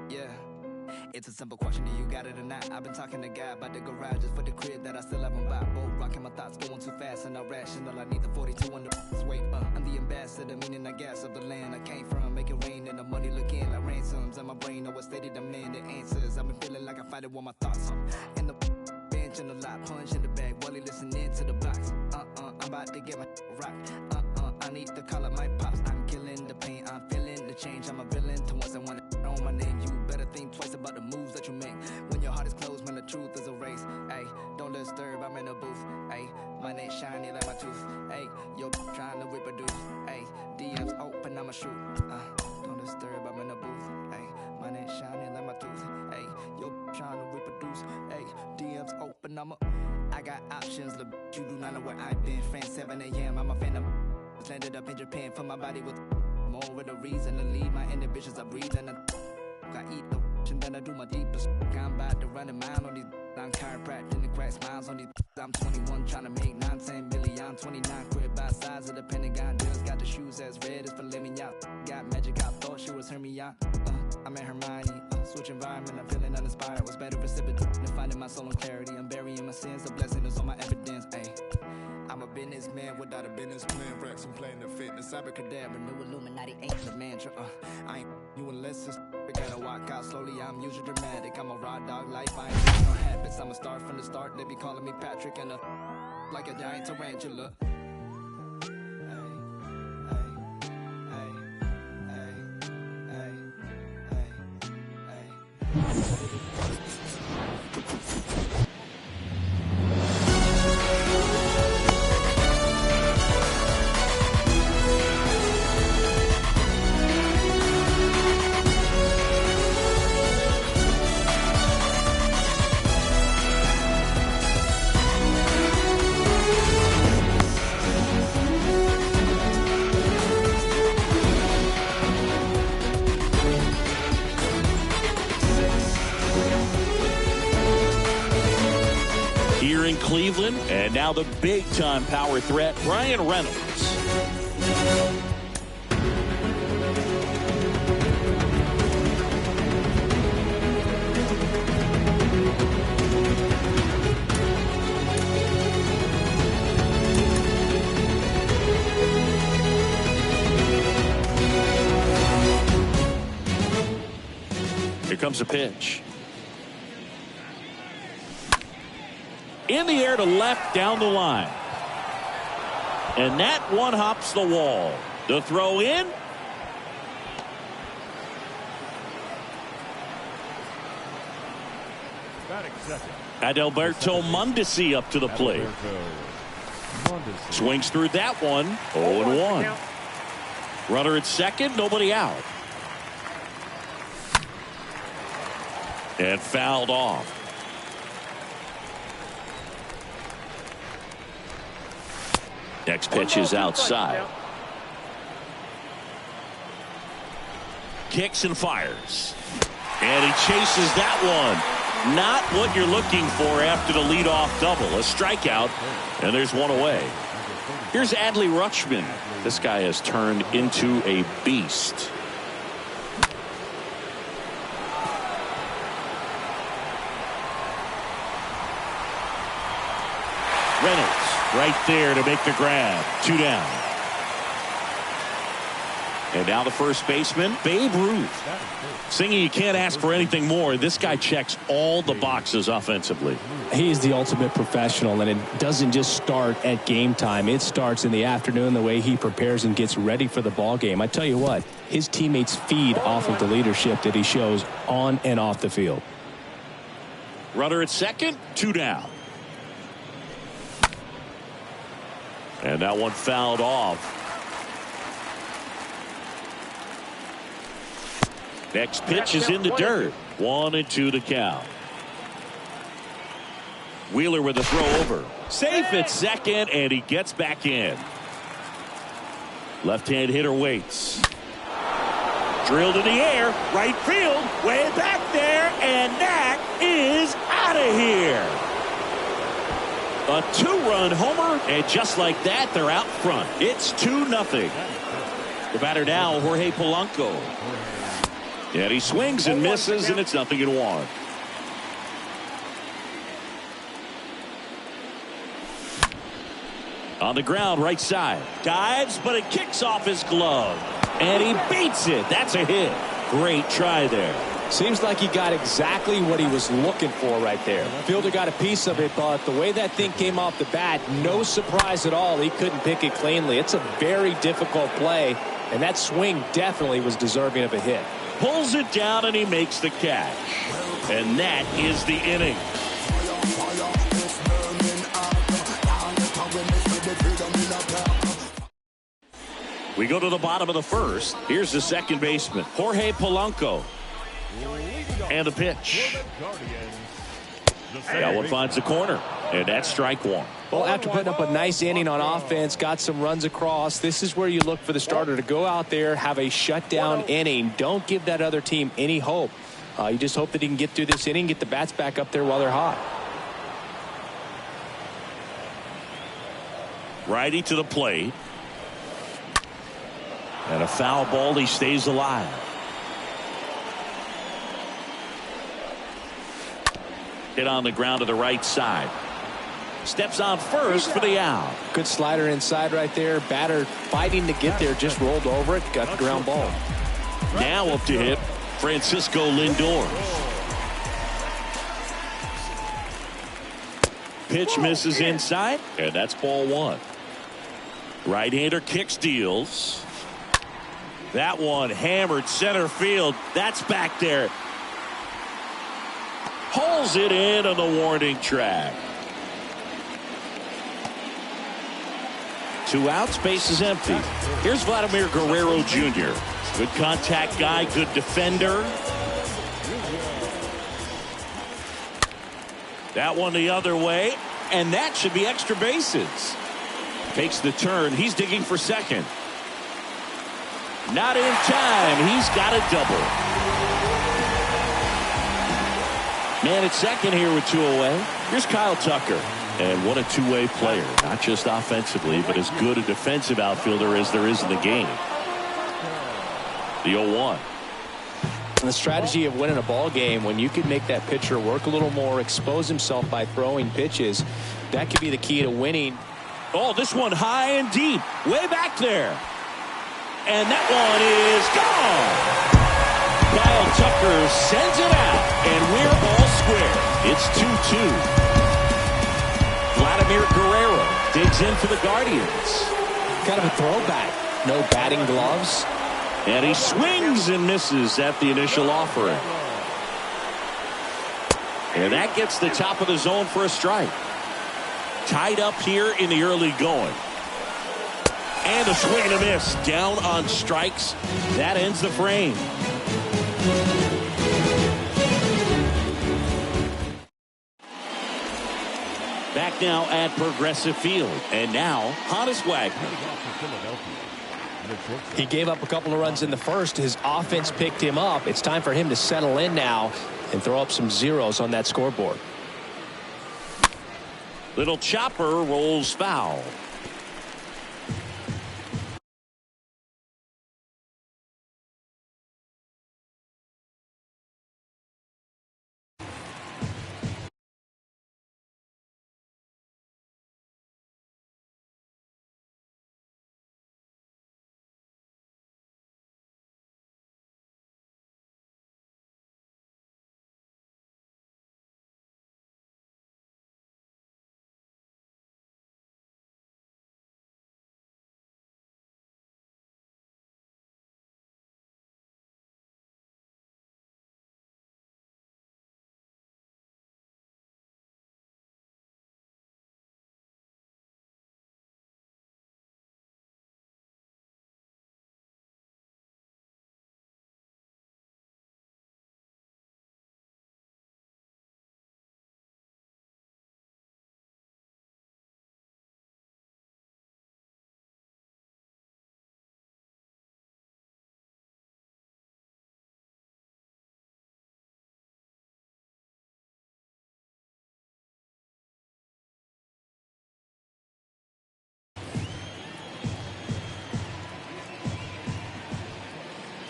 Yeah. It's a simple question, do you got it or not? I've been talking to God about the garage just for the crib that I still haven't bought. Both rocking my thoughts, going too fast and not rational. I need the 42 on the wait. I'm the ambassador, meaning I gas of the land I came from. Make it rain and the money looking like ransoms. And my brain always steady demanding answers. I've been feeling like I fight it with my thoughts. In the bench and the lot, punch in the bag while he listening to the box. I'm about to get my rock. I need to call up my pops. I'm killing the pain, I'm feeling the change. I'm a villain to once I want to know my name. You better think twice about the moves that you make. When your heart is closed, man, the truth is a race. Ayy, don't disturb, I'm in the booth. Ayy, my neck shiny like my tooth. Ayy, yo, trying to reproduce. Ayy, DMs open, I'ma shoot. Don't disturb, I'm in the booth. Ayy, my neck shiny like my tooth. Ayy, yo, trying to reproduce. Ayy, DMs open, I got options, look, you do not know where I've been. France 7 a.m., I'm a fan of landed up in Japan for my body with more of the reason to leave my inhibitions. I breathe and I eat the and then I do my deepest. I'm about to run a mile on these. I'm chiropractic and crack smiles on these. I'm 21 trying to make 9-10 million. I'm 29 quit by size of the Pentagon. Just got the shoes as red as filet mignon. Got magic, I thought she was Hermione. I'm in Hermione. Switch environment, I'm feeling uninspired. Was better precipitating and finding my soul in clarity. I'm burying my sins, the blessing is on my evidence. Ayy. I'm a businessman without a business plan. Racks and playing the fitness. Abracadabra, new Illuminati ain't the mantra. I ain't you unless it's gotta walk out slowly. I'm usually dramatic. I'm a raw dog life. I ain't got no habits. I'm a star from the start. They be calling me Patrick and like a giant tarantula. Here in Cleveland, and now the big-time power threat, Ryan Reynolds. Here comes a pitch. In the air to left down the line. And that one hops the wall. The throw in. Adalberto Mondesi up to the plate. Swings through that one. 0-1. Runner at second, nobody out. And fouled off. Next pitch is outside. Kicks and fires. And he chases that one. Not what you're looking for after the leadoff double. A strikeout, and there's one away. Here's Adley Rutschman. This guy has turned into a beast. Reynolds right there to make the grab. 2 down. And now the first baseman, Babe Ruth. Singing, you can't ask for anything more. This guy checks all the boxes offensively. He is the ultimate professional, and it doesn't just start at game time. It starts in the afternoon, the way he prepares and gets ready for the ball game. I tell you what, his teammates feed off of the leadership that he shows on and off the field. Runner at second, 2 down. And that one fouled off. Next pitch is in the dirt. 1-2 to count. Wheeler with a throw over. Safe at second, and he gets back in. Left-hand hitter waits. Drilled in the air. Right field. Way back there, and that is out of here. A 2-run homer, and just like that, they're out front. It's 2-0. The batter now, Jorge Polanco. And he swings and misses, and it's 0-1. On the ground, right side. Dives, but it kicks off his glove. And he beats it. That's a hit. Great try there. Seems like he got exactly what he was looking for right there. Fielder got a piece of it, but the way that thing came off the bat, no surprise at all. He couldn't pick it cleanly. It's a very difficult play, and that swing definitely was deserving of a hit. Pulls it down, and he makes the catch. And that is the inning. We go to the bottom of the first. Here's the second baseman, Jorge Polanco. And the pitch. That one finds the corner. And that's strike one. Well, after putting up a nice inning on offense, got some runs across, this is where you look for the starter to go out there, have a shutdown inning. Don't give that other team any hope. You just hope that he can get through this inning, get the bats back up there while they're hot. Righty to the plate. And a foul ball. He stays alive. Hit on the ground to the right side. Steps on first for the out. Good slider inside right there. Batter fighting to get there. Just rolled over it. Got the ground ball. Now up to hit Francisco Lindor. Pitch misses inside. And that's ball one. Right-hander kicks, deals. That one hammered center field. That's back there. Pulls it in on the warning track. 2 outs, base is empty. Here's Vladimir Guerrero Jr. Good contact guy, good defender. That one the other way, and that should be extra bases. Takes the turn. He's digging for second. Not in time. He's got a double. Man at second here with 2 away. Here's Kyle Tucker. And what a two-way player. Not just offensively, but as good a defensive outfielder as there is in the game. The 0-1. And the strategy of winning a ball game, when you can make that pitcher work a little more, expose himself by throwing pitches, that could be the key to winning. Oh, this one high and deep. Way back there. And that one is gone. Kyle Tucker sends it out, and we're all square. It's 2-2. Vladimir Guerrero digs in for the Guardians. Kind of a throwback. No batting gloves. And he swings and misses at the initial offering. And that gets the top of the zone for a strike. Tied up here in the early going. And a swing and a miss. Down on strikes. That ends the frame. Back now at Progressive Field. And now, Honus Wagner. He gave up a couple of runs in the first. His offense picked him up. It's time for him to settle in now and throw up some zeros on that scoreboard. Little chopper rolls foul.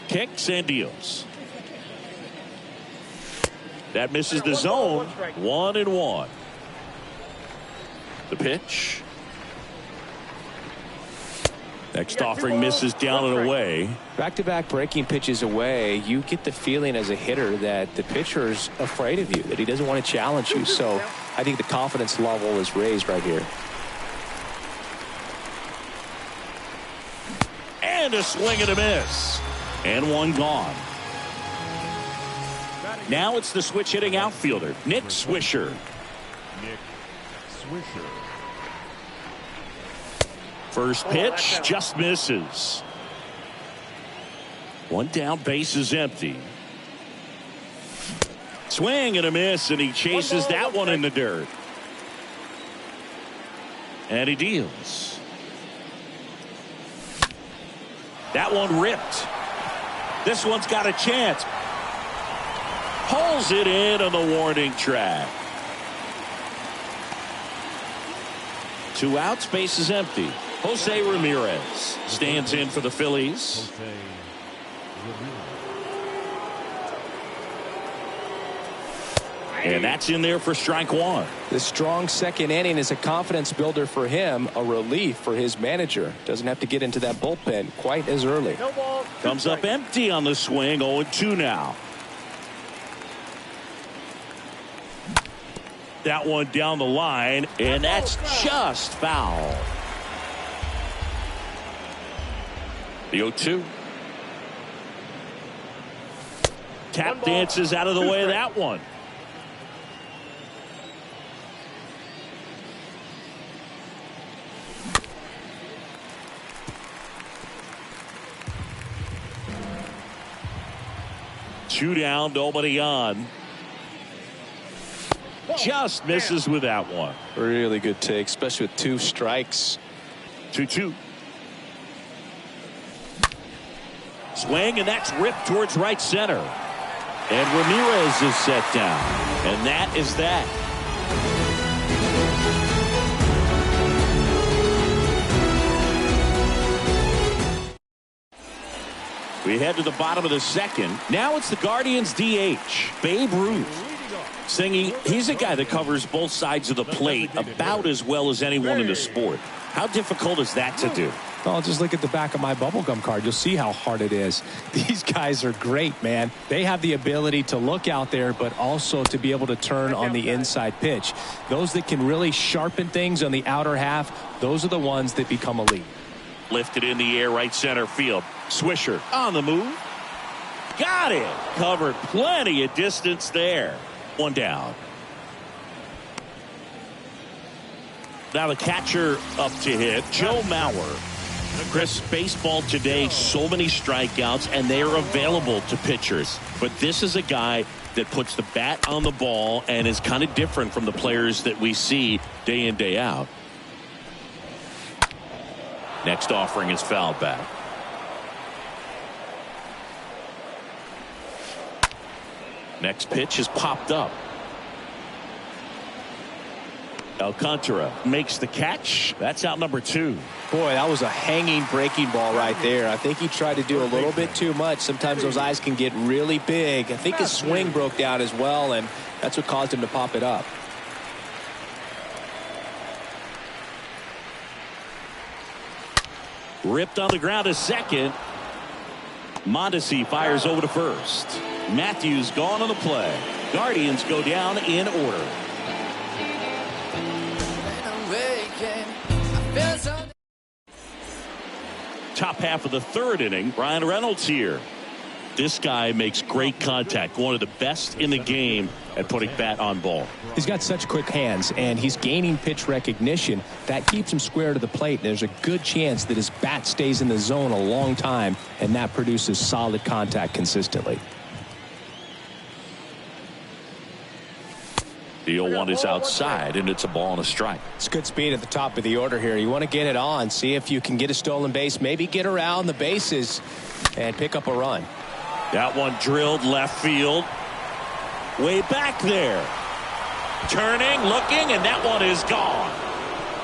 Kicks and deals. That misses the zone. 1-1. The pitch. Next offering misses down and away. Back-to-back breaking pitches away, you get the feeling as a hitter that the pitcher's afraid of you, that he doesn't want to challenge you. So I think the confidence level is raised right here. And a swing and a miss. And one gone. Now it's the switch hitting outfielder, Nick Swisher. First pitch just misses. One down, base is empty. Swing and a miss, and he chases that one in the dirt. And he deals. That one ripped. This one's got a chance. Pulls it in on the warning track. 2 outs, base is empty. Jose Ramirez stands in for the Phillies. And that's in there for strike one. The strong second inning is a confidence builder for him, a relief for his manager. Doesn't have to get into that bullpen quite as early. Comes up empty on the swing. 0-2 now. That one down the line, and that's just foul. The 0-2. Tap dances out of the way of that one. Two down, nobody on. Just misses with that one. Really good take, especially with 2 strikes. 2-2. Swing, and that's ripped towards right center. And Ramirez is set down. And that is that. We head to the bottom of the second. Now it's the Guardians DH, Babe Ruth. Singy, he's a guy that covers both sides of the plate about as well as anyone in the sport. How difficult is that to do? Well, just look at the back of my bubblegum card. You'll see how hard it is. These guys are great, man. They have the ability to look out there, but also to be able to turn on the inside pitch. Those that can really sharpen things on the outer half, those are the ones that become elite. Lifted in the air, right center field. Swisher on the move. Got it. Covered plenty of distance there. One down. Now the catcher up to hit, Joe Mauer. Chris, baseball today, so many strikeouts, and they are available to pitchers. But this is a guy that puts the bat on the ball and is kind of different from the players that we see day in, day out. Next offering is fouled back. Next pitch is popped up. Alcantara makes the catch. That's out number 2. Boy, that was a hanging breaking ball right there. I think he tried to do a little bit too much. Sometimes those eyes can get really big. I think his swing broke down as well, and that's what caused him to pop it up. Ripped on the ground to second. Mondesi fires over to first. Matthews gone on the play. Guardians go down in order. Top half of the third inning. Brian Reynolds here. This guy makes great contact. One of the best in the game at putting bat on ball. He's got such quick hands, and he's gaining pitch recognition. That keeps him square to the plate. There's a good chance that his bat stays in the zone a long time, and that produces solid contact consistently. The 0-1 is outside, and it's a ball and a strike. It's good speed at the top of the order here. You want to get it on, see if you can get a stolen base, maybe get around the bases and pick up a run. That one drilled left field. Way back there. Turning, looking, and that one is gone.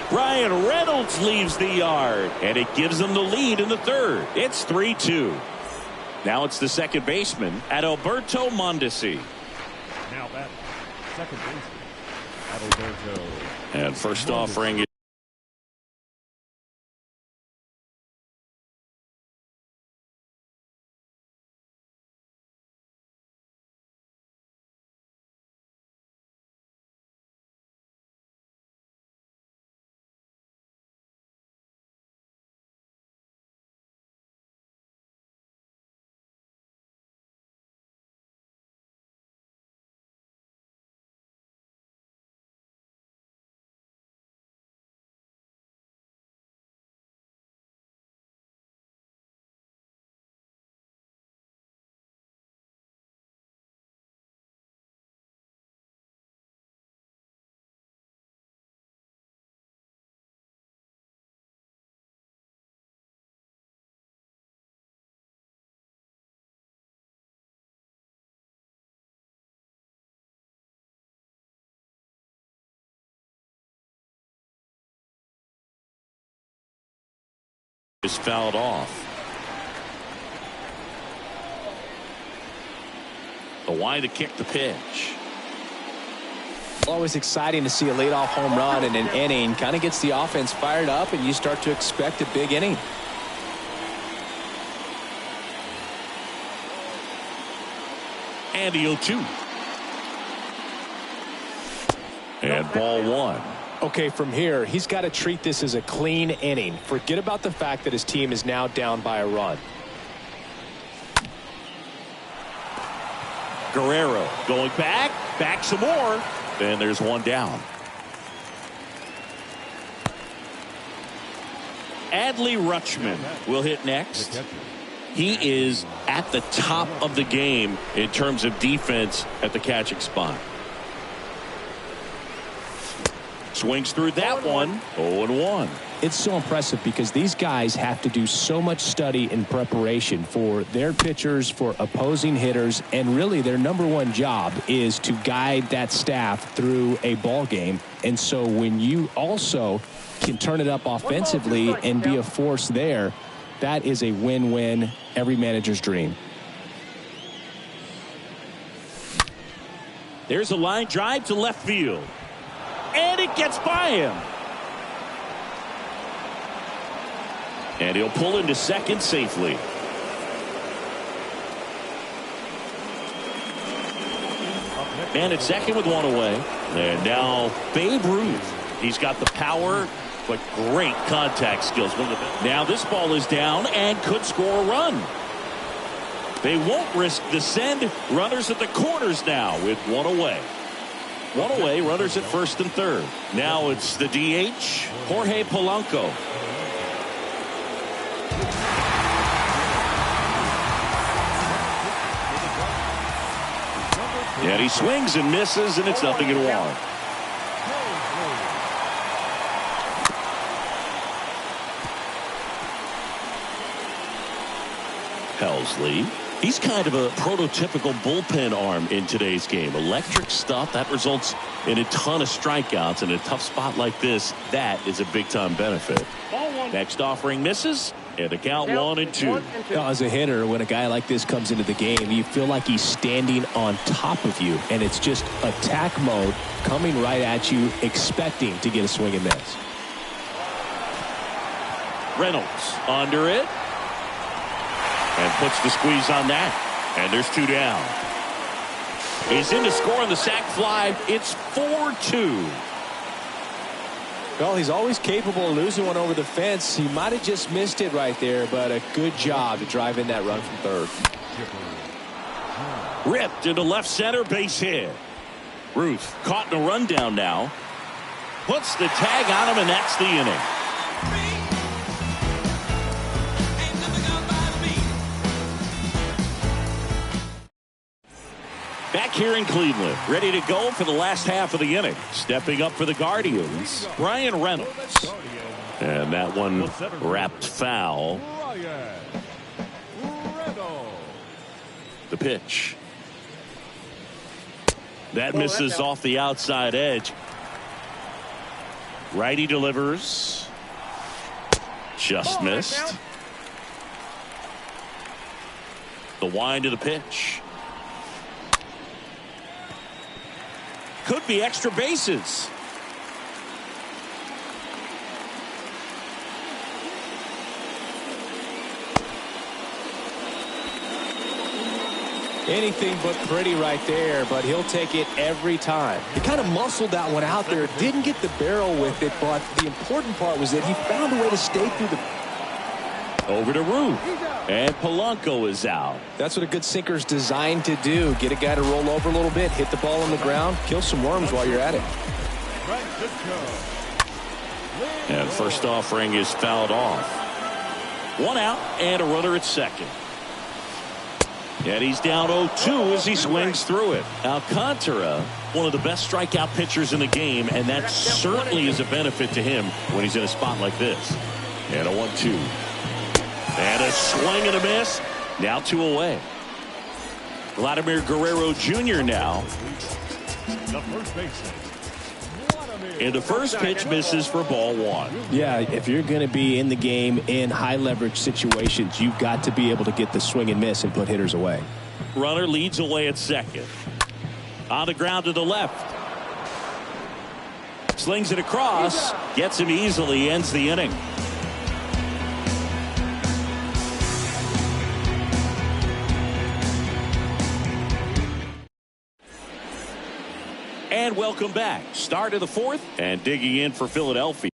Brian Reynolds leaves the yard, and it gives them the lead in the third. It's 3-2. Now it's the second baseman, Adalberto Mondesi. Now batting, second baseman, Adalberto. And first offering is fouled off. The wide to kick the pitch. Always exciting to see a leadoff home run in an inning. Kind of gets the offense fired up, and you start to expect a big inning. And the 0-2. And ball one. Okay, from here, he's got to treat this as a clean inning. Forget about the fact that his team is now down by a run. Guerrero going back some more. And there's one down. Adley Rutschman will hit next. He is at the top of the game in terms of defense at the catching spot. Swings through that one. 0-1. It's so impressive because these guys have to do so much study and preparation for their pitchers, for opposing hitters, and really their number one job is to guide that staff through a ball game. And so when you also can turn it up offensively and be a force there, that is a win-win, every manager's dream. There's a line drive to left field. And it gets by him. And he'll pull into second safely. And at second with one away. And now Babe Ruth. He's got the power, but great contact skills. Now this ball is down and could score a run. They won't risk the send. Runners at the corners now with one away. One away, runners at first and third. Now it's the DH, Jorge Polanco. And he swings and misses, and it's 0-1. Helsley. He's kind of a prototypical bullpen arm in today's game. Electric stuff that results in a ton of strikeouts. In a tough spot like this, that is a big-time benefit. Next offering misses, and the count 1-2. As a hitter, when a guy like this comes into the game, you feel like he's standing on top of you, and it's just attack mode coming right at you, expecting to get a swing and miss. Reynolds under it. And puts the squeeze on that. And there's two down. He's in to score on the sac fly. It's 4-2. Well, he's always capable of losing one over the fence. He might have just missed it right there, but a good job to drive in that run from third. Ripped into left center, base hit. Ruth caught in a rundown now. Puts the tag on him, and that's the inning. Back here in Cleveland, ready to go for the last half of the inning. Stepping up for the Guardians, Brian Reynolds. And that one wrapped foul. The pitch. That misses off the outside edge. Righty delivers. Just missed. The wind of the pitch. could be extra bases. Anything but pretty right there, but he'll take it every time. He kind of muscled that one out there. Didn't get the barrel with it, but the important part was that he found a way to stay through the... Over to Ruth. And Polanco is out. That's what a good sinker's designed to do. Get a guy to roll over a little bit, hit the ball on the ground, kill some worms while you're at it. And first offering is fouled off. One out and a runner at second. And he's down 0-2 as he swings through it. Alcantara, one of the best strikeout pitchers in the game, and that certainly is a benefit to him when he's in a spot like this. And a 1-2. And a swing and a miss. Now 2 away. Vladimir Guerrero Jr. now. The first baseman. And the first pitch misses for ball 1. Yeah, if you're going to be in the game in high leverage situations, you've got to be able to get the swing and miss and put hitters away. Runner leads away at second. On the ground to the left. Slings it across. Gets him easily. Ends the inning. And welcome back. Start of the fourth and digging in for Philadelphia.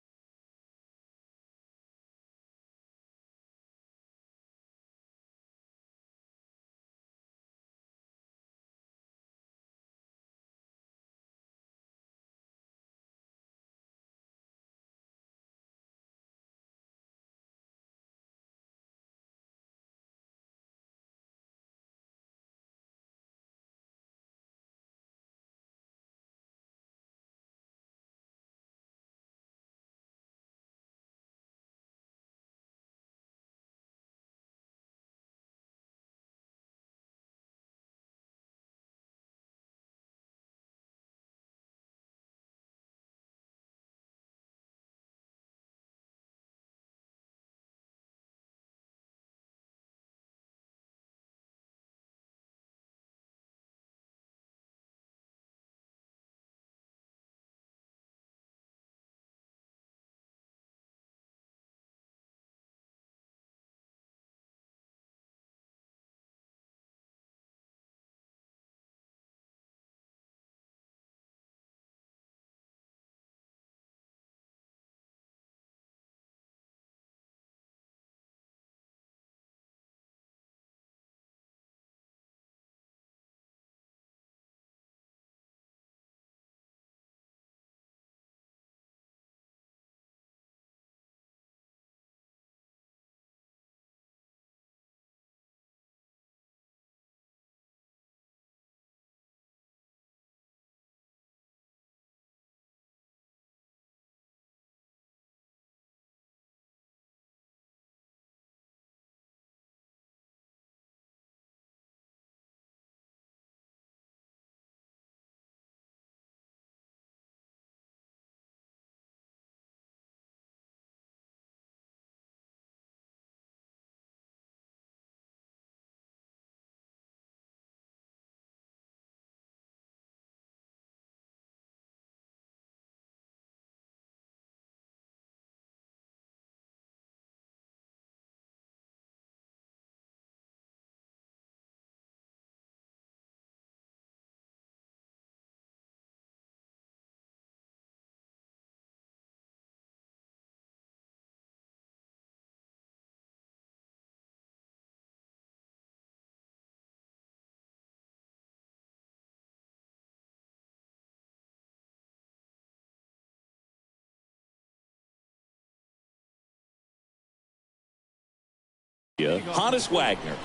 Honus Wagner.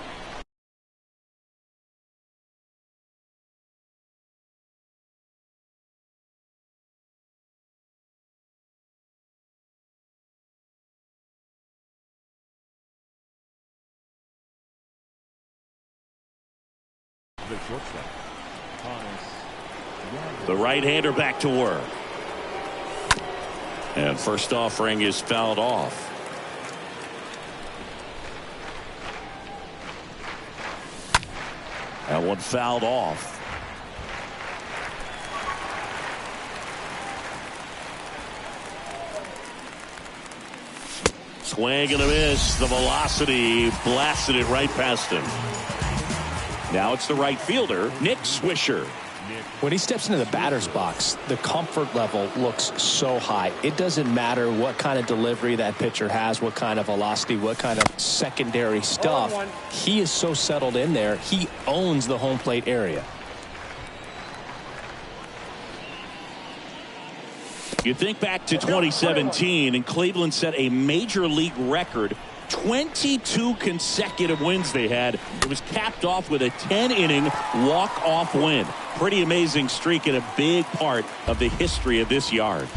The shortstop. The right-hander back to work. And first offering is fouled off. That one fouled off. Swing and a miss. The velocity blasted it right past him. Now it's the right fielder, Nick Swisher. When he steps into the batter's box, the comfort level looks so high. It doesn't matter what kind of delivery that pitcher has, what kind of velocity, what kind of secondary stuff. He is so settled in there. He owns the home plate area. You think back to 2017, and Cleveland set a major league record. 22 consecutive wins they had. It was capped off with a 10-inning walk-off win. Pretty amazing streak and a big part of the history of this yard.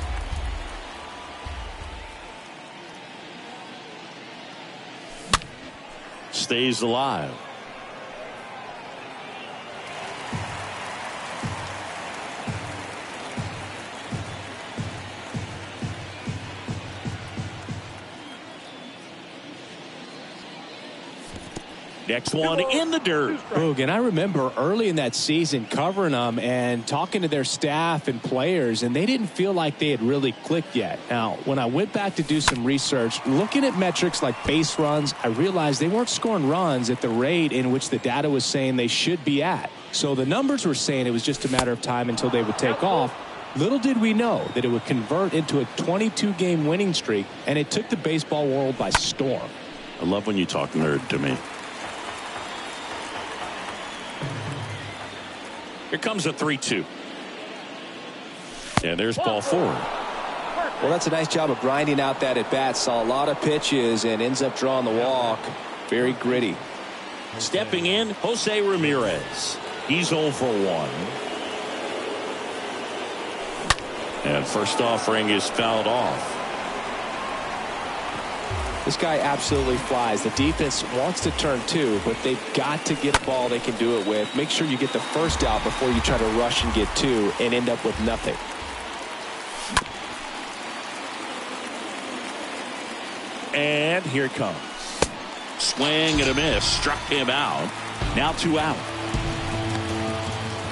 Stays alive. Next one in the dirt. Boog, and I remember early in that season covering them and talking to their staff and players, and they didn't feel like they had really clicked yet. Now, when I went back to do some research, looking at metrics like base runs, I realized they weren't scoring runs at the rate in which the data was saying they should be at. So the numbers were saying it was just a matter of time until they would take off. Little did we know that it would convert into a 22-game winning streak, and it took the baseball world by storm. I love when you talk nerd to me. Here comes a 3-2. And there's ball 4. Well, that's a nice job of grinding out that at bat. Saw a lot of pitches and ends up drawing the walk. Very gritty. Stepping in, Jose Ramirez. He's 0 for 1. And first offering is fouled off. This guy absolutely flies. The defense wants to turn 2, but they've got to get a ball they can do it with. Make sure you get the first out before you try to rush and get 2 and end up with nothing. And here it comes. Swing and a miss. Struck him out. Now 2 out.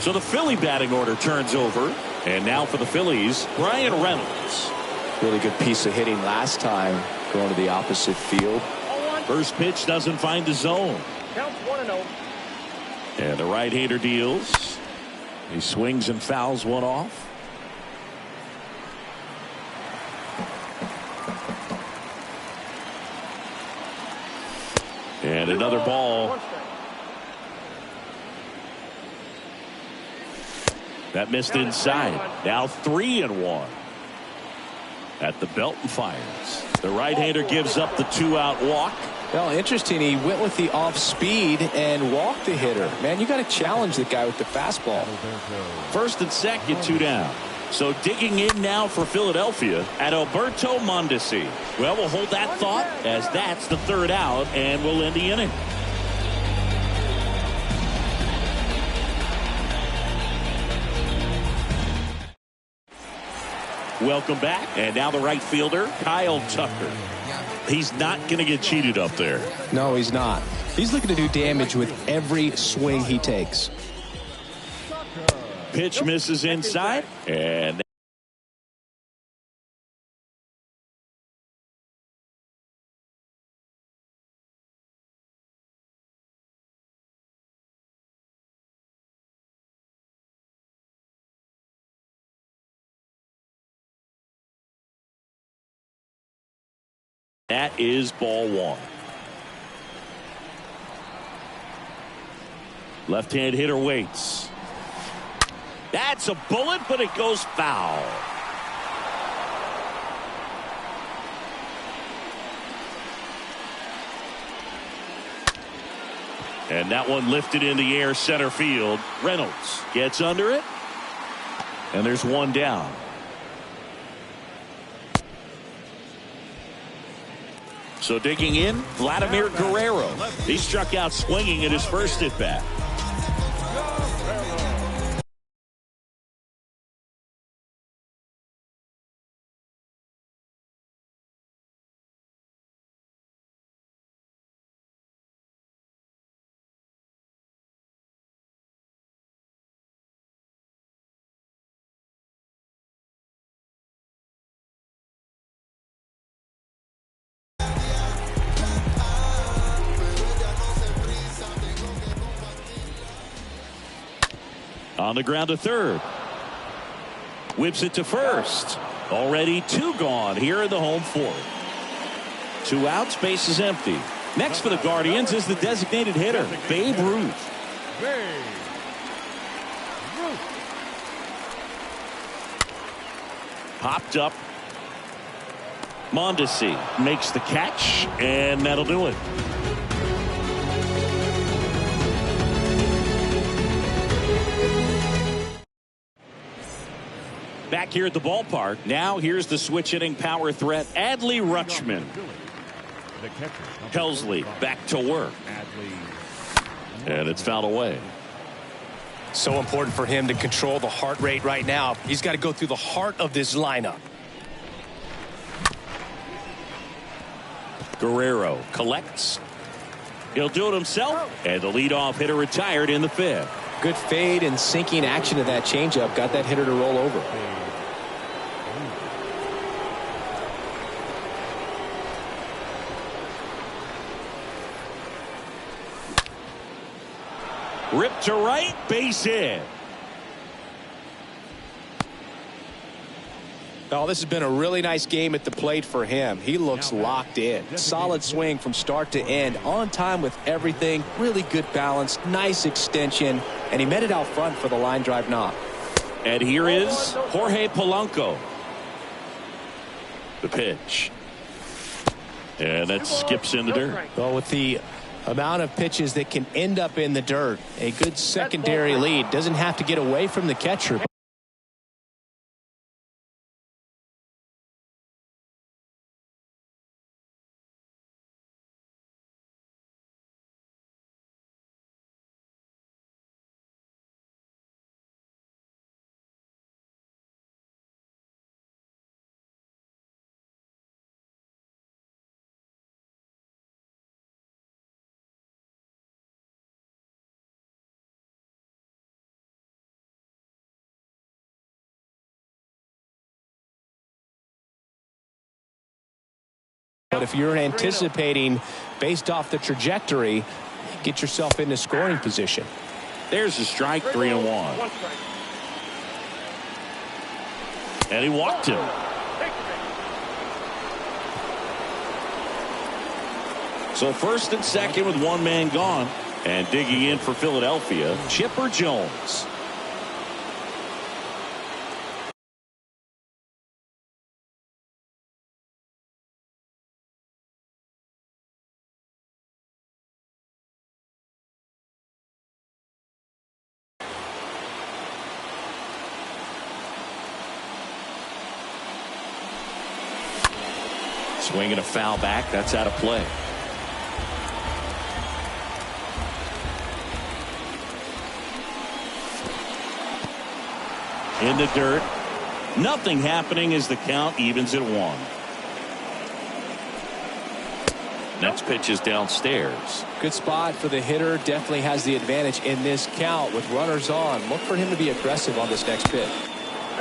So the Philly batting order turns over. And now for the Phillies, Brian Reynolds. Really good piece of hitting last time, going to the opposite field. First pitch doesn't find the zone. Counts 1-0. And the right-hander deals. He swings and fouls one off. And another ball. That missed inside. Now 3-1. At the belt and fires. The right-hander gives up the 2-out walk. Well, interesting. He went with the off speed and walked the hitter. Man, you got to challenge the guy with the fastball. First and second, 2 down. So digging in now for Philadelphia at Alberto Mondesi. Well, we'll hold that thought as that's the 3rd out, and we'll end the inning. Welcome back. And now the right fielder, Kyle Tucker. He's not going to get cheated up there. No, he's not. He's looking to do damage with every swing he takes. Pitch misses inside. And that is ball 1. Left-hand hitter waits. That's a bullet, but it goes foul. And that one lifted in the air center field. Reynolds gets under it. And there's 1 down. So digging in, Vladimir Guerrero. He struck out swinging at his first at-bat. On the ground to third. Whips it to first. Already 2 gone here in the home fourth. 2 outs, base is empty. Next for the Guardians is the designated hitter, Babe Ruth. Popped up. Mondesi makes the catch, and that'll do it. Back here at the ballpark. Now here's the switch hitting power threat, Adley Rutschman. Helsley back to work. And it's fouled away. So important for him to control the heart rate right now. He's got to go through the heart of this lineup. Guerrero collects. He'll do it himself. And the leadoff hitter retired in the 5th. Good fade and sinking action of that changeup. Got that hitter to roll over. Ripped to right, base hit. Oh, this has been a really nice game at the plate for him. He looks locked in. Solid swing from start to end. On time with everything. Really good balance. Nice extension. And he met it out front for the line drive knock. And here is Jorge Polanco. The pitch. And that skips in the dirt. Well, with the amount of pitches that can end up in the dirt, a good secondary lead. Doesn't have to get away from the catcher. But if you're anticipating based off the trajectory, get yourself into scoring position. There's a strike, 3-1. And he walked him. So first and second with 1 man gone. And digging in for Philadelphia, Chipper Jones. Swinging a foul back. That's out of play. In the dirt. Nothing happening as the count evens at 1. Next pitch is downstairs. Good spot for the hitter. Definitely has the advantage in this count with runners on. Look for him to be aggressive on this next pitch.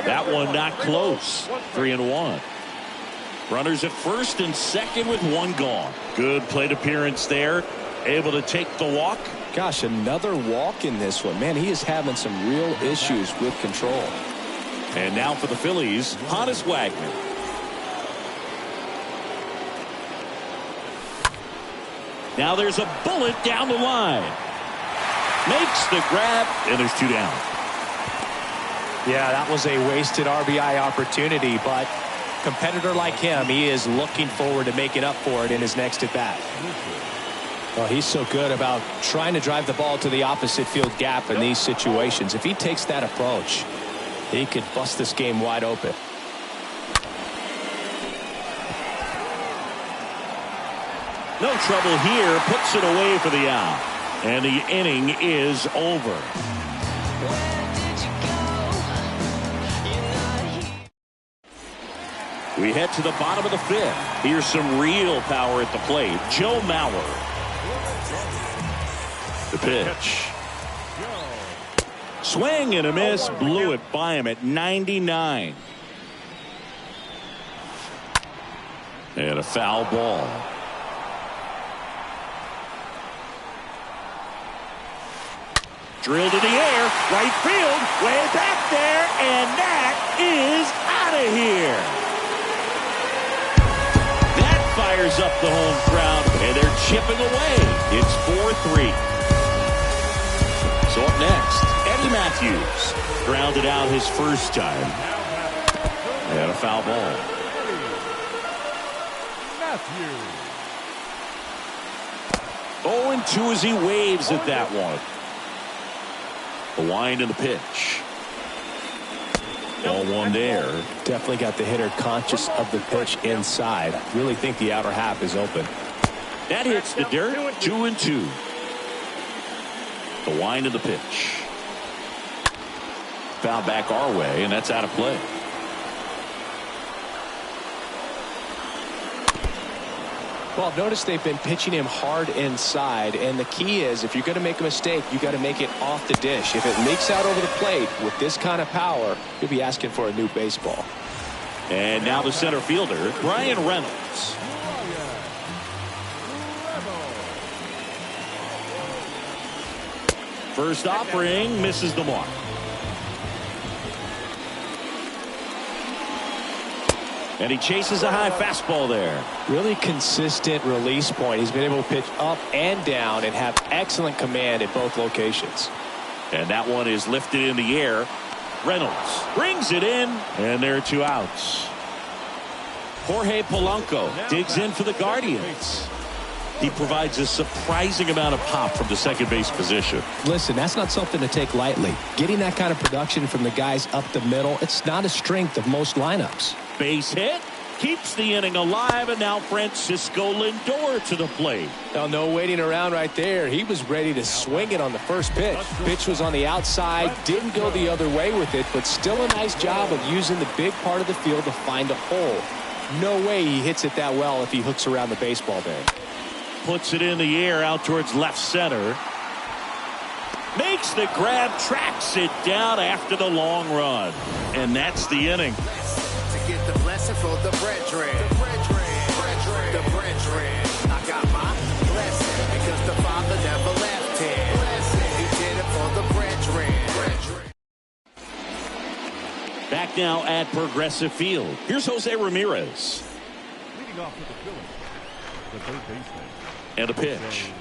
That one not close. 3-1. Runners at first and second with 1 gone. Good plate appearance there. Able to take the walk. Gosh, another walk in this one. Man, he is having some real issues with control. And now for the Phillies, Honus Wagner. Now there's a bullet down the line. Makes the grab, and there's 2 down. Yeah, that was a wasted RBI opportunity, but competitor like him, he is looking forward to making up for it in his next at bat. Well, he's so good about trying to drive the ball to the opposite field gap in these situations. If he takes that approach, he could bust this game wide open. No trouble here. Puts it away for the out. And the inning is over. We head to the bottom of the 5th. Here's some real power at the plate. Joe Mauer. The pitch. Swing and a miss. Blew it by him at 99. And a foul ball. Drilled in the air, right field, way back there, and that is out of here. That fires up the home crowd, and they're chipping away. It's 4-3. So up next, Eddie Matthews grounded out his first time. And a foul ball. Matthews. 0-2 as he waves at that one. The wind and the pitch. Ball one there. Definitely got the hitter conscious of the pitch inside. Really think the outer half is open. That hits the dirt. 2-2. The wind and the pitch. Foul back our way, and that's out of play. Well, notice they've been pitching him hard inside, and the key is if you're going to make a mistake, you got to make it off the dish. If it leaks out over the plate with this kind of power, you'll be asking for a new baseball. And now the center fielder, Brian Reynolds. First offering misses the mark. And he chases a high fastball there. Really consistent release point. He's been able to pitch up and down and have excellent command at both locations. And that one is lifted in the air. Reynolds brings it in, and there are 2 outs. Jorge Polanco digs in for the Guardians. He provides a surprising amount of pop from the second base position. Listen, that's not something to take lightly. Getting that kind of production from the guys up the middle, it's not a strength of most lineups. Base hit keeps the inning alive, and now Francisco Lindor to the plate. Now, no waiting around right there. He was ready to swing it on the first pitch. Pitch was on the outside, didn't go the other way with it, but still a nice job of using the big part of the field to find a hole. No way he hits it that well if he hooks around the baseball there. Puts it in the air out towards left center. Makes the grab, tracks it down after the long run. And that's the inning. To get the blessing for the brethren. The brethren. I got my blessing because the Father never left him. He did it for the brethren. Back now at Progressive Field. Here's Jose Ramirez. Leading off with the Phillies, the third baseman. And a pitch.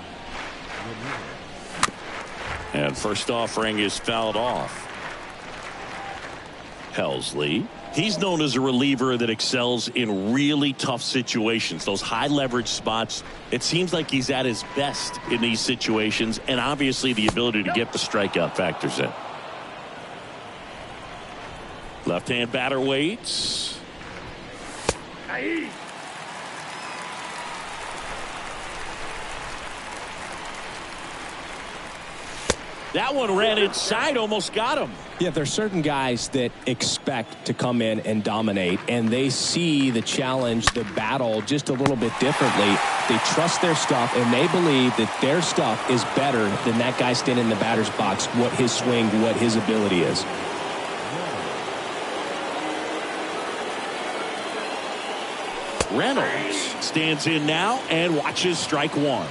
And first offering is fouled off. Helsley. He's known as a reliever that excels in really tough situations. Those high leverage spots. It seems like he's at his best in these situations. And obviously the ability to get the strikeout factors in. Left-hand batter waits. That one ran inside, almost got him. Yeah, there's certain guys that expect to come in and dominate, and they see the challenge, the battle just a little bit differently. They trust their stuff, and they believe that their stuff is better than that guy standing in the batter's box, what his swing, what his ability is. Reynolds stands in now and watches strike one.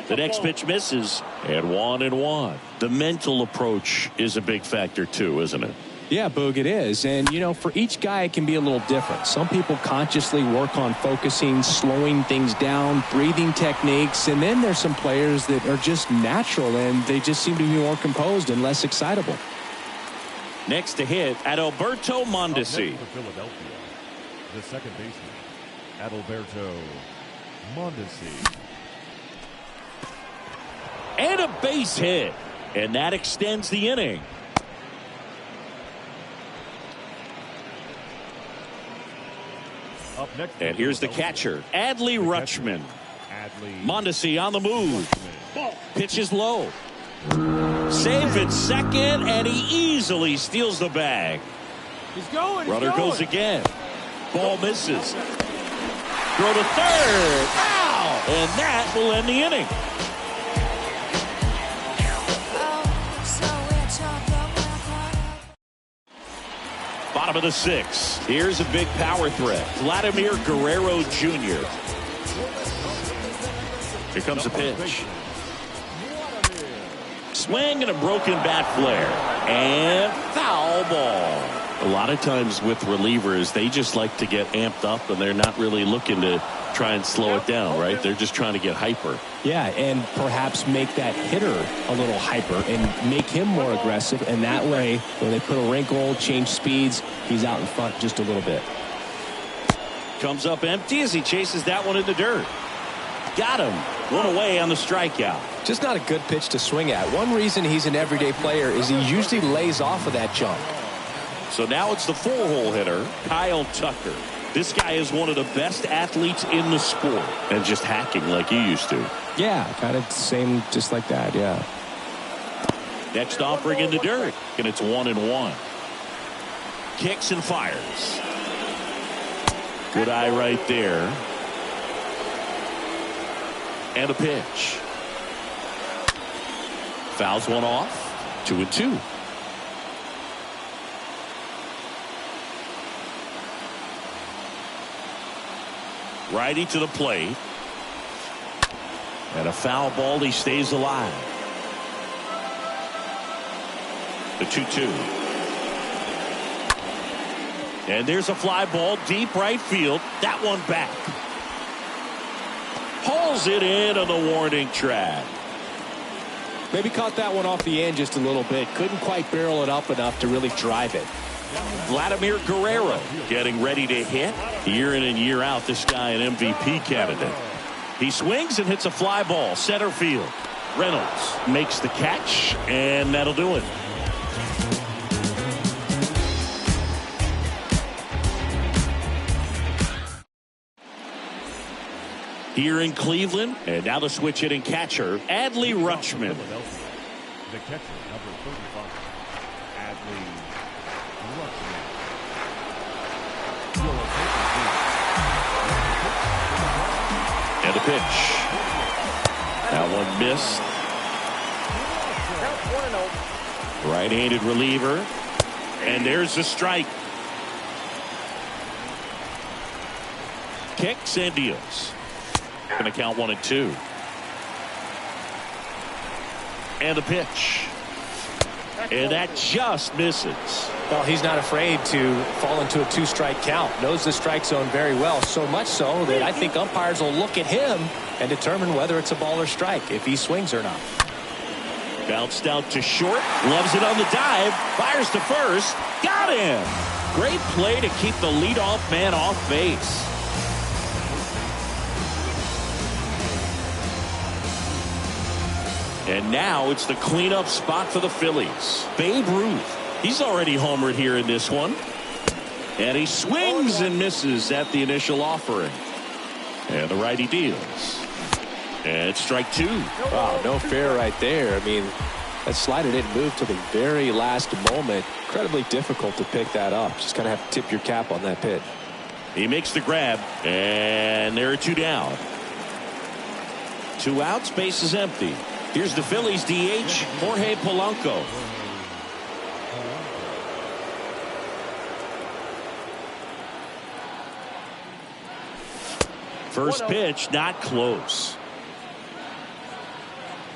The next pitch misses, and 1-1. The mental approach is a big factor too, isn't it? Yeah, Boog, it is. And, you know, for each guy, it can be a little different. Some people consciously work on focusing, slowing things down, breathing techniques. And then there's some players that are just natural, and they just seem to be more composed and less excitable. Next to hit, Adalberto Mondesi. For Philadelphia, the second baseman, Adalberto Mondesi. And a base hit. And that extends the inning. Up next, And here's the catcher, Adley Rutschman. Mondesi on the move. Pitch is low. Safe at second, and he easily steals the bag. He's going. Runner goes again. Ball misses. Throw to third. Ow! And that will end the inning. Bottom of the sixth. Here's a big power threat. Vladimir Guerrero Jr. Here comes a pitch. Swing and a broken bat flare. And foul ball. A lot of times with relievers, they just like to get amped up, and they're not really looking to try and slow it down, right? They're just trying to get hyper. Yeah, and perhaps make that hitter a little hyper and make him more aggressive. And that way, when they put a wrinkle, change speeds, he's out in front just a little bit. Comes up empty as he chases that one in the dirt. Got him. One away on the strikeout. Just not a good pitch to swing at. One reason he's an everyday player is he usually lays off of that jump. So now it's the four-hole hitter, Kyle Tucker. This guy is one of the best athletes in the sport, and just hacking like he used to. Yeah, kind of same, just like that, yeah. Next offering in the dirt, and it's 1-1. Kicks and fires. Good eye right there. And a pitch. Fouls one off. 2-2. Righty to the plate. And a foul ball. He stays alive. The 2-2. And there's a fly ball deep right field. That one back. Hauls it in on the warning track. Maybe caught that one off the end just a little bit. Couldn't quite barrel it up enough to really drive it. Vladimir Guerrero getting ready to hit. Year in and year out, this guy an MVP candidate. He swings and hits a fly ball center field. Reynolds makes the catch, and that'll do it. Here in Cleveland, and now the switch hitting catcher, Adley Rutschman. The catcher, number 35, Adley Rutschman. And a pitch. That one missed. Right-handed reliever. And there's the strike. Kicks and deals. Going to count 1-2. And a pitch. And that just misses. Well, he's not afraid to fall into a two-strike count. Knows the strike zone very well. So much so that I think umpires will look at him and determine whether it's a ball or strike, if he swings or not. Bounced out to short. Loves it on the dive. Fires to first. Got him. Great play to keep the leadoff man off base. And now it's the cleanup spot for the Phillies. Babe Ruth. He's already homered here in this one. And he swings and misses at the initial offering. And the righty deals. And strike two. Wow, no fair right there. I mean, that slider didn't move to the very last moment. Incredibly difficult to pick that up. Just kind of have to tip your cap on that pitch. He makes the grab. And there are two down. 2 outs, base is empty. Here's the Phillies DH, Jorge Polanco. First pitch, not close.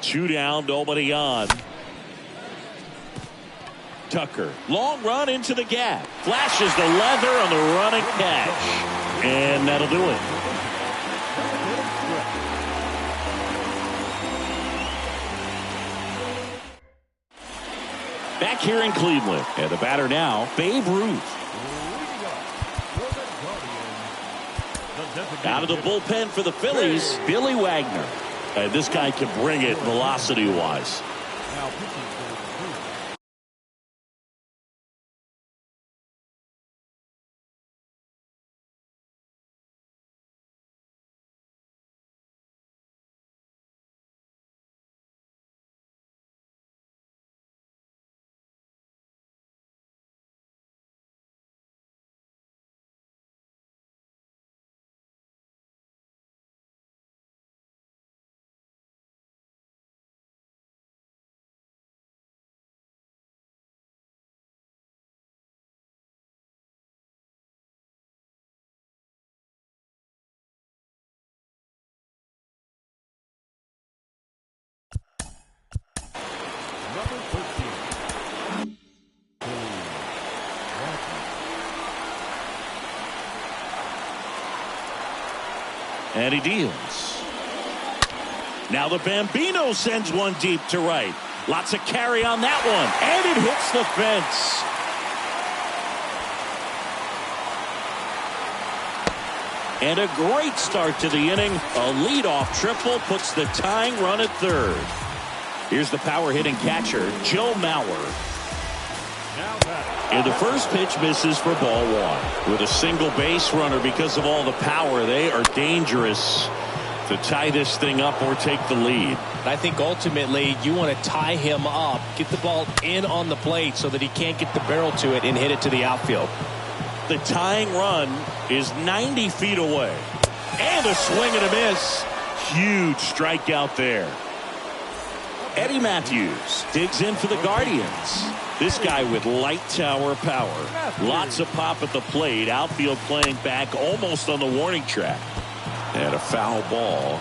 2 down, nobody on. Tucker, long run into the gap. Flashes the leather on the running catch. And that'll do it. Back here in Cleveland. And the batter now, Babe Ruth. Out of the bullpen for the Phillies, Billy Wagner. And this guy can bring it velocity-wise. And he deals. Now the Bambino sends one deep to right. Lots of carry on that one. And it hits the fence. And a great start to the inning. A leadoff triple puts the tying run at third. Here's the power hitting catcher, Joe Mauer. And the first pitch misses for ball one. With a single base runner, because of all the power, they are dangerous to tie this thing up or take the lead. I think ultimately you want to tie him up, get the ball in on the plate so that he can't get the barrel to it and hit it to the outfield. The tying run is 90 feet away. And a swing and a miss. Huge strikeout there. Eddie Matthews digs in for the Guardians. This guy with light tower power. Lots of pop at the plate. Outfield playing back almost on the warning track. And a foul ball.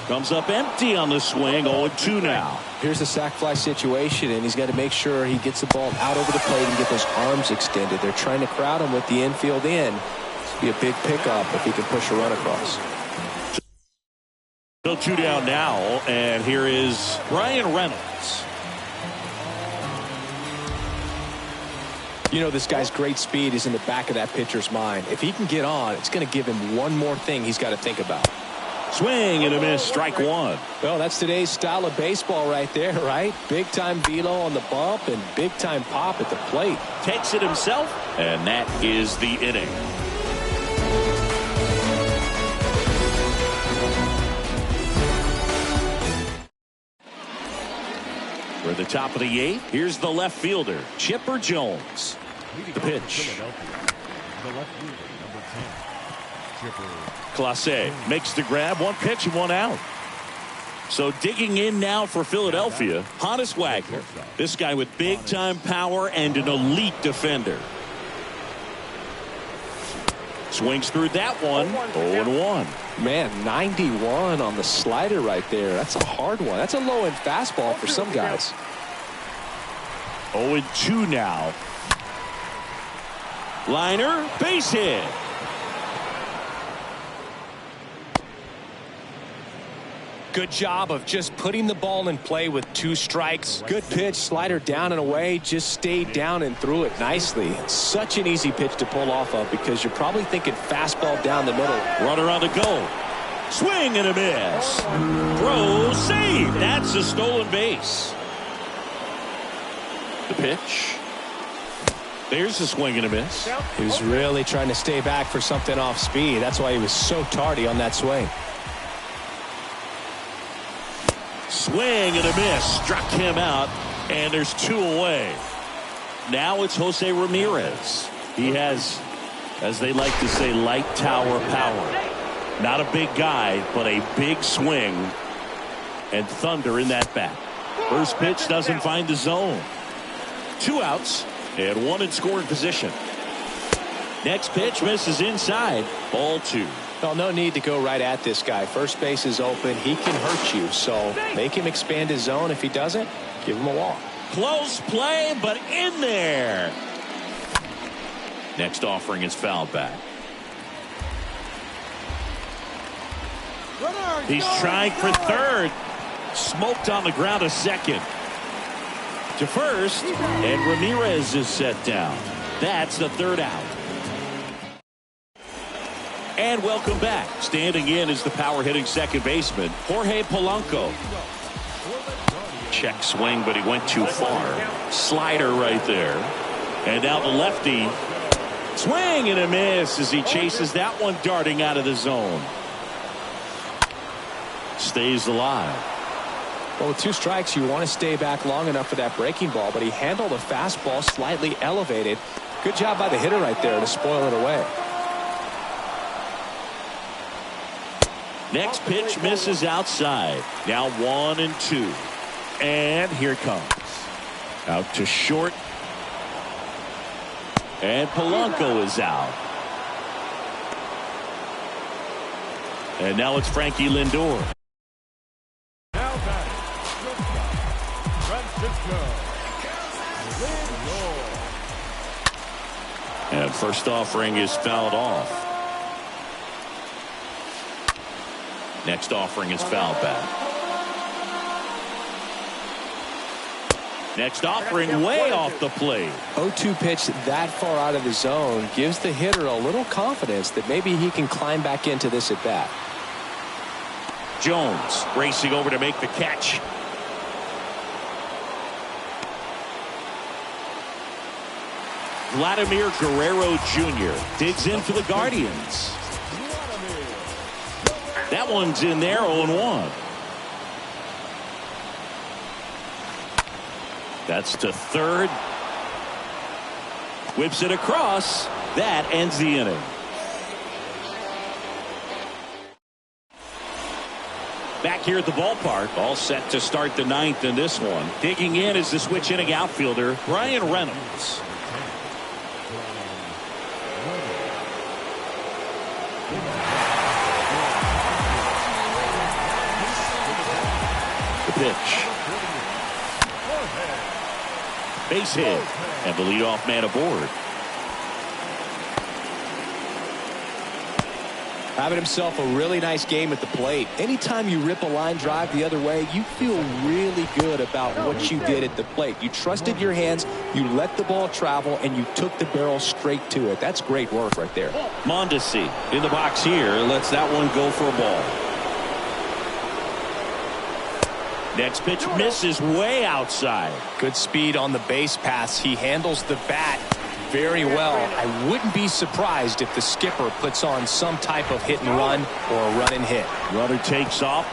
Comes up empty on the swing. 0-2 now. Here's the sac fly situation, and he's got to make sure he gets the ball out over the plate and get those arms extended. They're trying to crowd him with the infield in. It'll be a big pickup if he can push a run across. Still 2 down now, and here is Brian Reynolds. You know, this guy's great speed is in the back of that pitcher's mind. If he can get on, it's going to give him one more thing he's got to think about. Swing and a miss, strike one. Well, that's today's style of baseball right there, right? Big time velo on the bump and big time pop at the plate. Takes it himself, and that is the inning. For the top of the 8th, here's the left fielder, Chipper Jones. The pitch. The left fielder, number 10, Chipper. Clase makes the grab, one pitch and one out. So digging in now for Philadelphia, Honus Wagner. This guy with big time power and an elite defender. Swings through that one. 0-1. Man, 91 on the slider right there. That's a hard one. That's a low end fastball for some guys. 0-2 now. Liner, base hit. Good job of just putting the ball in play with 2 strikes. Good pitch, slider down and away, just stayed down and threw it nicely. Such an easy pitch to pull off of because you're probably thinking fastball down the middle. Runner on the go. Swing and a miss. Throw, save. That's a stolen base. The pitch. There's a swing and a miss. He was really trying to stay back for something off speed. That's why he was so tardy on that swing. Swing and a miss. Struck him out, and there's 2 away. Now it's Jose Ramirez. He has, as they like to say, light tower power. Not a big guy, but a big swing and thunder in that bat. First pitch doesn't find the zone. 2 outs and 1 in scoring position. Next pitch misses inside. Ball 2. Well, no need to go right at this guy. First base is open. He can hurt you. So make him expand his zone. If he doesn't, give him a walk. Close play, but in there. Next offering is fouled back. He's trying for third. Smoked on the ground a second. To first, and Ramirez is set down. That's the 3rd out. And welcome back. Standing in is the power hitting second baseman, Jorge Polanco. Check swing, but he went too far. Slider right there. And now the lefty. Swing and a miss as he chases that one darting out of the zone. Stays alive. Well, with 2 strikes, you want to stay back long enough for that breaking ball, but he handled a fastball slightly elevated. Good job by the hitter right there to spoil it away. Next pitch misses outside. Now 1-2. And here it comes. Out to short. And Polanco is out. And now it's Frankie Lindor. Now batting, Francisco Lindor. And first offering is fouled off. Next offering is fouled back. Next offering way off the plate. 0-2 pitch that far out of the zone gives the hitter a little confidence that maybe he can climb back into this at bat. Jones racing over to make the catch. Vladimir Guerrero Jr. digs in for the Guardians. That one's in there, 0-1. That's to third. Whips it across. That ends the inning. Back here at the ballpark, all set to start the ninth in this one. Digging in is the switch inning outfielder, Brian Reynolds. The pitch. Base hit. And the leadoff man aboard. Having himself a really nice game at the plate. Anytime you rip a line drive the other way, you feel really good about what you did at the plate. You trusted your hands, you let the ball travel, and you took the barrel straight to it. That's great work right there. Mondesi in the box here lets that one go for a ball. Next pitch misses way outside. Good speed on the base paths. He handles the bat very well. I wouldn't be surprised if the skipper puts on some type of hit and run or a run and hit. Runner takes off.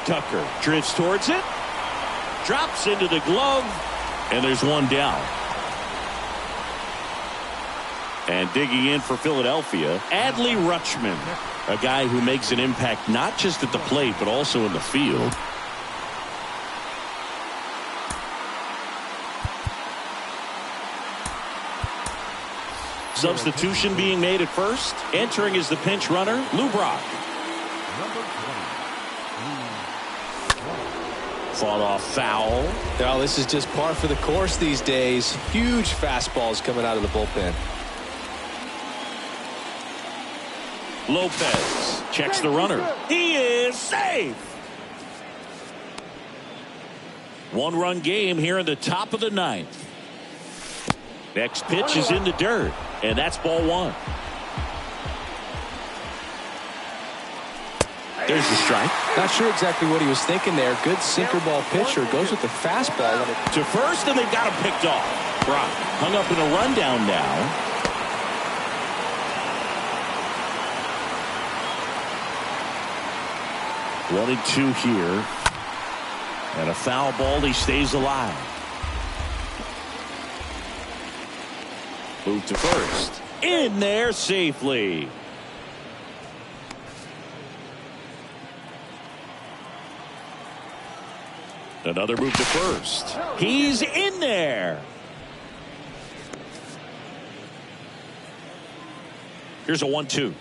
Tucker drifts towards it. Drops into the glove. And there's one down. And digging in for Philadelphia, Adley Rutschman. A guy who makes an impact not just at the plate but also in the field. Substitution being made at first. Entering is the pinch runner, Lou Brock. Fought off foul. Now this is just par for the course these days. Huge fastballs coming out of the bullpen. Lopez checks the runner. He is safe. One-run game here in the top of the ninth. Next pitch is in the dirt, and that's ball one. There's the strike. Not sure exactly what he was thinking there. Good sinker ball pitcher. Goes with the fastball. To first, and they've got him picked off. Brock hung up in a rundown now. One and two here. And a foul ball. He stays alive. Move to first. In there safely. Another move to first. He's in there. Here's a 1-2.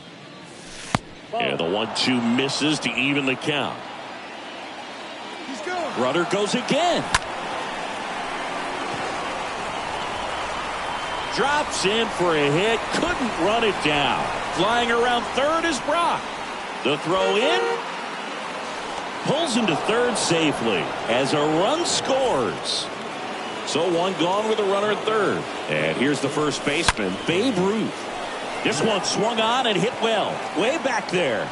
And the 1-2 misses to even the count. Runner goes again. Drops in for a hit. Couldn't run it down. Flying around third is Brock. The throw in. Pulls into third safely as a run scores. So one gone with a runner at third. And here's the first baseman, Babe Ruth. This one swung on and hit well. Way back there.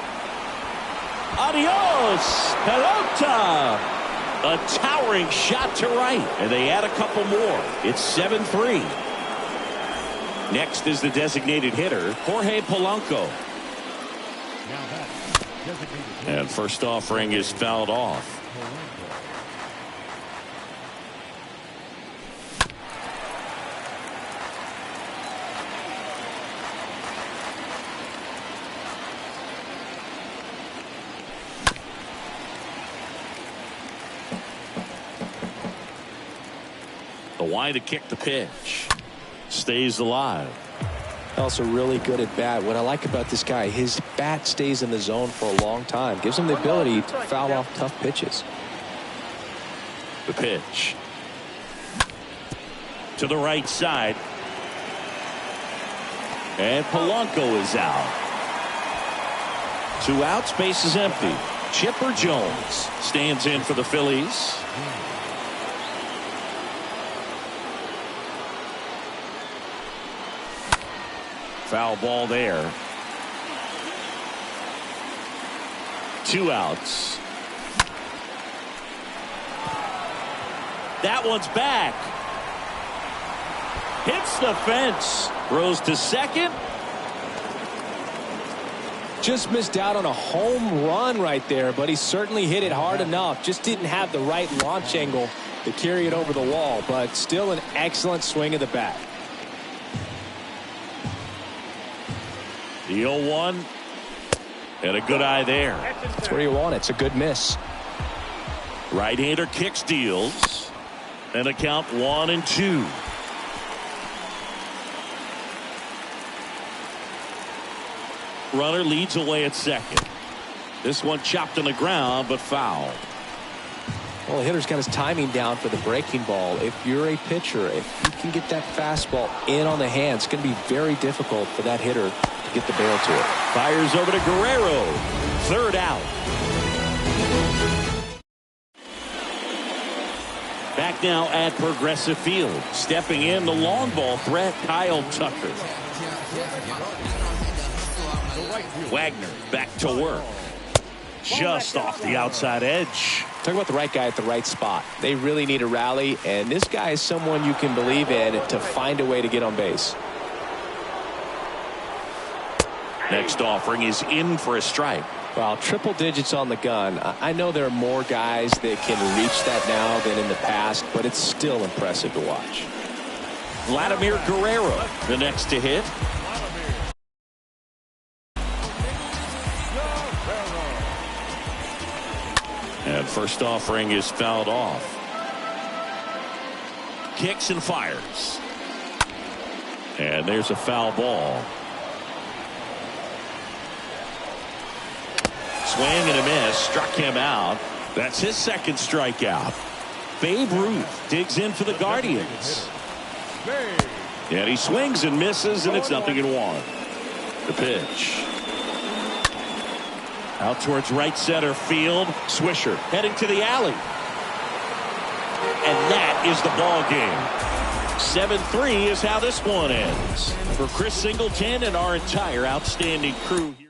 Adios, pelota. A towering shot to right. And they add a couple more. It's 7-3. Next is the designated hitter, Jorge Polanco. And first offering is fouled off. The wide to kick the pitch. Stays alive. Also really good at bat. What I like about this guy, his bat stays in the zone for a long time. Gives him the ability to foul off tough pitches. The pitch. To the right side. And Polanco is out. 2 outs, base is empty. Chipper Jones stands in for the Phillies. Foul ball there. 2 outs. That one's back. Hits the fence. Throws to second. Just missed out on a home run right there, but he certainly hit it hard enough. Just didn't have the right launch angle to carry it over the wall, but still an excellent swing of the bat. The 0-1. And a good eye there. That's where you want it. It's a good miss. Right-hander kicks, deals. And a count 1-2. Runner leads away at second. This one chopped on the ground, but foul. Well, the hitter's got his timing down for the breaking ball. If you're a pitcher, if you can get that fastball in on the hands, it's going to be very difficult for that hitter to get the barrel to it. Fires over to Guerrero. 3rd out. Back now at Progressive Field. Stepping in the long ball threat, Kyle Tucker. Wagner back to work. Just off the outside edge. Talk about the right guy at the right spot. They really need a rally, and this guy is someone you can believe in to find a way to get on base. Next offering is in for a strike. Well, triple digits on the gun. I know there are more guys that can reach that now than in the past, but it's still impressive to watch. Vladimir Guerrero, the next to hit. And first offering is fouled off. Kicks and fires. And there's a foul ball. Swing and a miss. Struck him out. That's his second strikeout. Babe Ruth digs in for the Guardians. And he swings and misses, and it's 0-1. The pitch. Out towards right center field. Swisher heading to the alley. And that is the ball game. 7-3 is how this one ends. For Chris Singleton and our entire outstanding crew here.